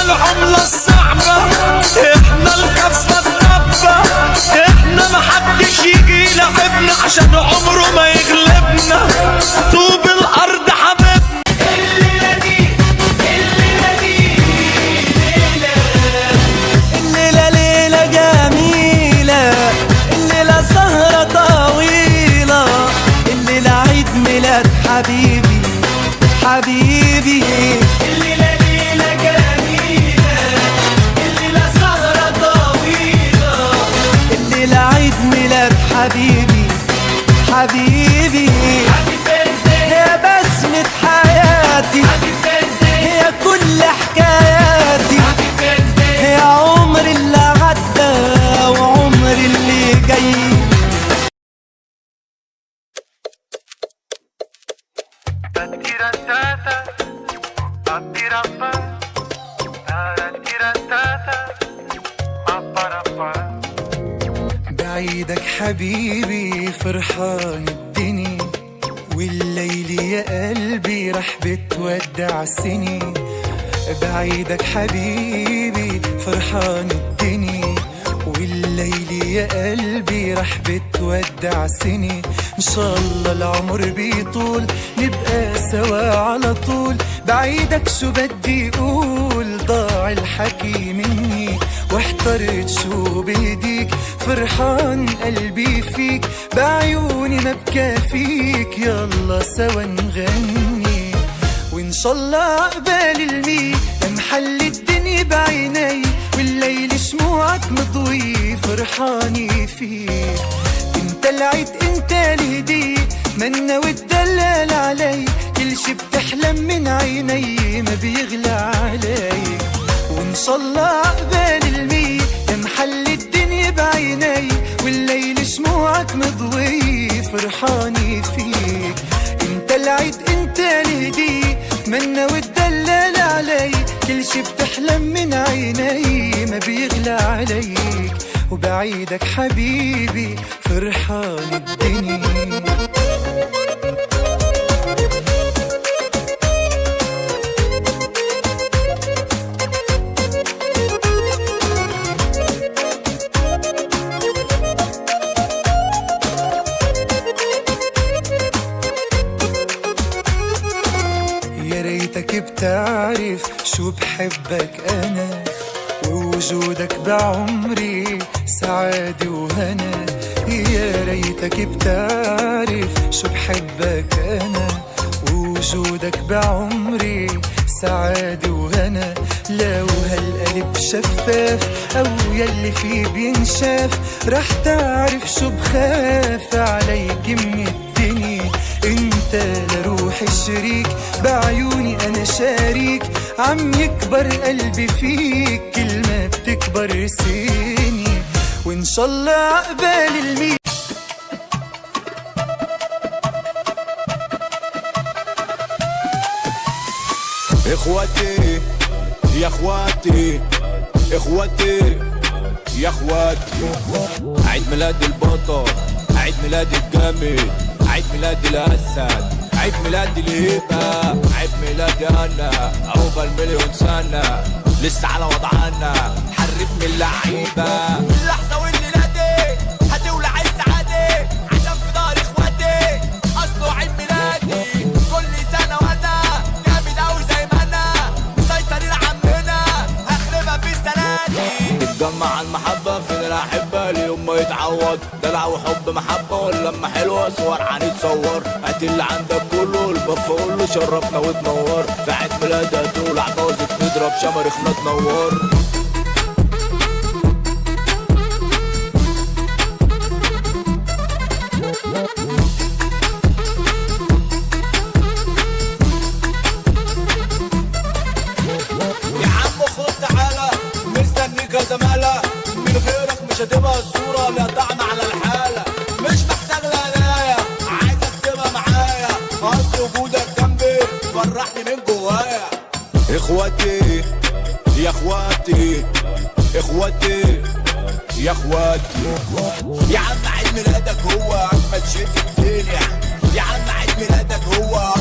العملة الصعبة، احنا الكفة الدبة، احنا محدش يجي يلعبنا عشان عمره ما يغلبنا، طوب الارض حبيبنا. الليلة دي الليلة ليلة جميلة، الليلة سهرة طويلة، الليلة عيد ميلاد حبيبي حبيبي. الليلة ليلة جميلة، الليلة سهرة طويلة، الليلة عيد ميلاد حبيبي حبيبي. يا بسمة حياتي، يا كل حكاياتي، يا عمر اللي عدى وعمر اللي جاي. بعيدك حبيبي فرحان الدنيا، والليل يا قلبي راح بتودع السنين. بعيدك حبيبي فرحان الدنيا، والليل يا قلبي راح بتودع سنين. ان شاء الله العمر بيطول نبقى سوا على طول. بعيدك شو بدي اقول، ضاع الحكي مني واحترت شو بيديك. فرحان قلبي فيك، بعيوني ما بكافيك. يلا سوا نغني وان شاء الله عقبال المي محل الدنيا بعيني، والليل شموعك مضوي فرحاني فيك. انت العيد انت الهدية، منا وتدلل علي، كل شي بتحلم من عيني ما بيغلى علي. وان شاء الله عقبال المي محل الدنيا بعيني، والليل شموعك مضوي فرحاني فيك. انت العيد انت الهدية، منا وتدلل علي، كل شي بتحلم من عيني ما بيغلى عليك. وبعيدك حبيبي فرحان الدنيا. يا ريتك بتعرف شو بحبك أنا، ووجودك بعمري سعادة وهنا. يا ريتك بتعرف شو بحبك أنا، ووجودك بعمري سعادة وهنا. لو هالقلب شفاف أو يلي فيه بينشاف، رح تعرف شو بخاف عليك من الدنيا. انت لروح الشريك، بعيوني انا شاريك، عم يكبر قلبي فيك كل ما بتكبر سني. وان شاء الله عقبال المي اخواتي يا اخواتي، اخواتي يا اخواتي. عيد ميلاد البطل، عيد ميلاد الجامد، عيد ميلاد الاسد، عيد ميلاد الهيبة، عيد ميلادي انا عقبال مليون سنة، لسه على وضعنا حرف من اللعيبة. اللحظة والليلة دي هتولع السعادة، عشان في دار اخواتي اصله عيد ميلادي. كل سنة وانا جامد اوي زي ما انا مسيطرين عمنا، هخربها في السنة دي. نتجمع على المحبة فين الأحبة، اليوم ما يتعوض دلع وحب محبة، واللمة حلوة صور هنتصور. هات اللي عندك كله، البف كله شرفنا وتنور. في عيد ميلادها تولع باظت، نضرب شماريخنا تنور. يا عم خد تعالى مستنيك يا زمالة، من غيرك مش هتبقى الصورة لا طعم على الحالة. مش محتاج لهدايا، عايزك تبقى معايا، اصل وجودك جنبي فرحني من جوايا. اخواتي يا اخواتي، اخواتي يا اخواتي. يا عم عيد ميلادك هو اجمل شيء في الدنيا، يا عم عيد ميلادك هو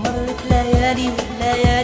مرت ليالي وليالي